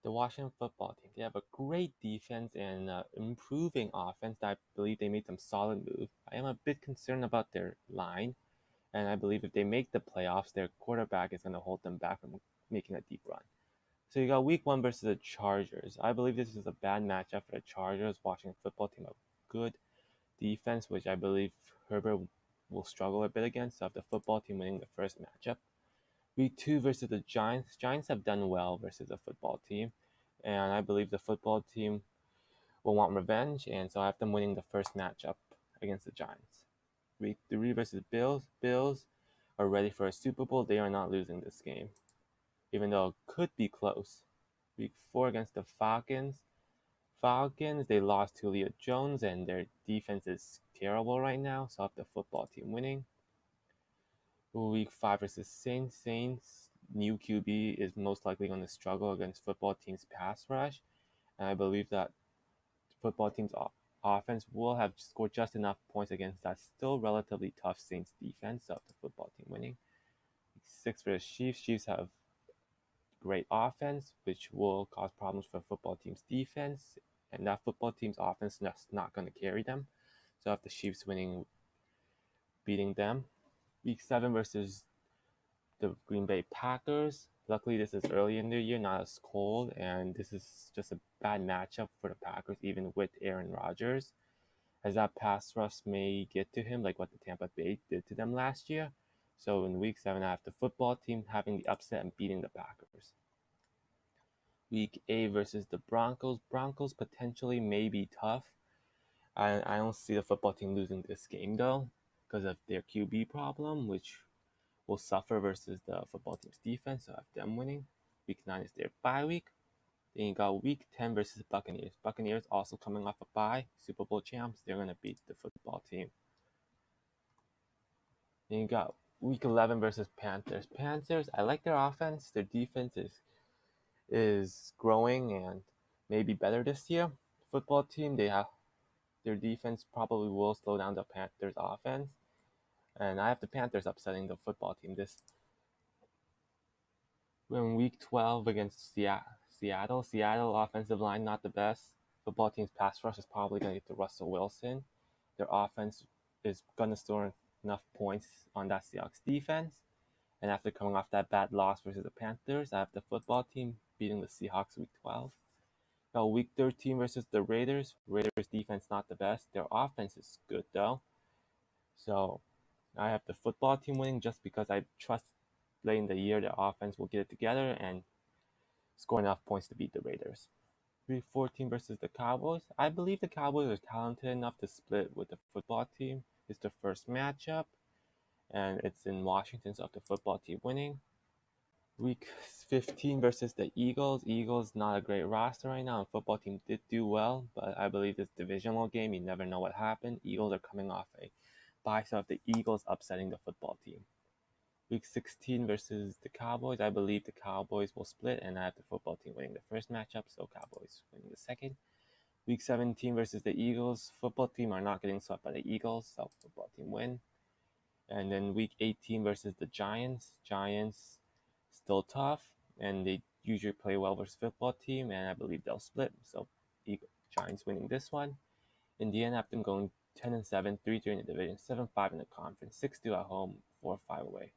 The Washington football team, they have a great defense and improving offense that I believe they made some solid moves. I am a bit concerned about their line, and I believe if they make the playoffs, their quarterback is going to hold them back from making a deep run. So you got week 1 versus the Chargers. I believe this is a bad matchup for the Chargers. Washington football team, a good defense, which I believe Herbert will struggle a bit against. So I have the football team winning the first matchup. Week 2 versus the Giants. Giants have done well versus the football team, and I believe the football team will want revenge, and so I have them winning the first matchup against the Giants. Week 3 versus Bills. Bills are ready for a Super Bowl. They are not losing this game, even though it could be close. Week 4 against the Falcons. Falcons, they lost to Julio Jones, and their defense is terrible right now, so I have the football team winning. Week 5 versus Saints. Saints, new QB is most likely going to struggle against football team's pass rush, and I believe that football team's offense will have scored just enough points against that still relatively tough Saints defense, so the football team winning. Week 6 versus Chiefs. Chiefs have great offense, which will cause problems for football team's defense, and that football team's offense is not going to carry them. So I have the Chiefs winning, beating them. Week 7 versus the Green Bay Packers. Luckily, this is early in the year, not as cold, and this is just a bad matchup for the Packers, even with Aaron Rodgers, as that pass rush may get to him, like what the Tampa Bay did to them last year. So in Week 7, I have the football team having the upset and beating the Packers. Week 8 versus the Broncos. Broncos potentially may be tough. I don't see the football team losing this game, though, because of their QB problem, which will suffer versus the football team's defense, so I have them winning. Week 9 is their bye week. Then you got Week 10 versus Buccaneers. Buccaneers also coming off a bye, Super Bowl champs. They're going to beat the football team. Then you got Week 11 versus Panthers. Panthers, I like their offense. Their defense is growing and maybe better this year. Football team, they have their defense probably will slow down the Panthers offense. And I have the Panthers upsetting the football team this in Week 12 against Seattle. Seattle offensive line not the best. Football team's pass rush is probably going to get to Russell Wilson. Their offense is going to store enough points on that Seahawks defense. And after coming off that bad loss versus the Panthers, I have the football team beating the Seahawks Week 12. Now Week 13 versus the Raiders. Raiders defense not the best. Their offense is good though. So I have the football team winning just because I trust late in the year their offense will get it together and score enough points to beat the Raiders. Week 14 versus the Cowboys. I believe the Cowboys are talented enough to split with the football team. It's their first matchup, and it's in Washington, so I have the football team winning. Week 15 versus the Eagles. Eagles not a great roster right now, and football team did do well, but I believe this divisional game, you never know what happened. Eagles are coming off a bye, so I have the Eagles upsetting the football team. Week 16 versus the Cowboys. I believe the Cowboys will split, and I have the football team winning the first matchup, so Cowboys winning the second. Week 17 versus the Eagles. Football team are not getting swept by the Eagles, so football team win. And then Week 18 versus the Giants. Giants still tough, and they usually play well versus football team, and I believe they'll split, so Giants winning this one. Indiana have them going 10-7, 3-3 in the division, 7-5 in the conference, 6-2 at home, 4-5 away.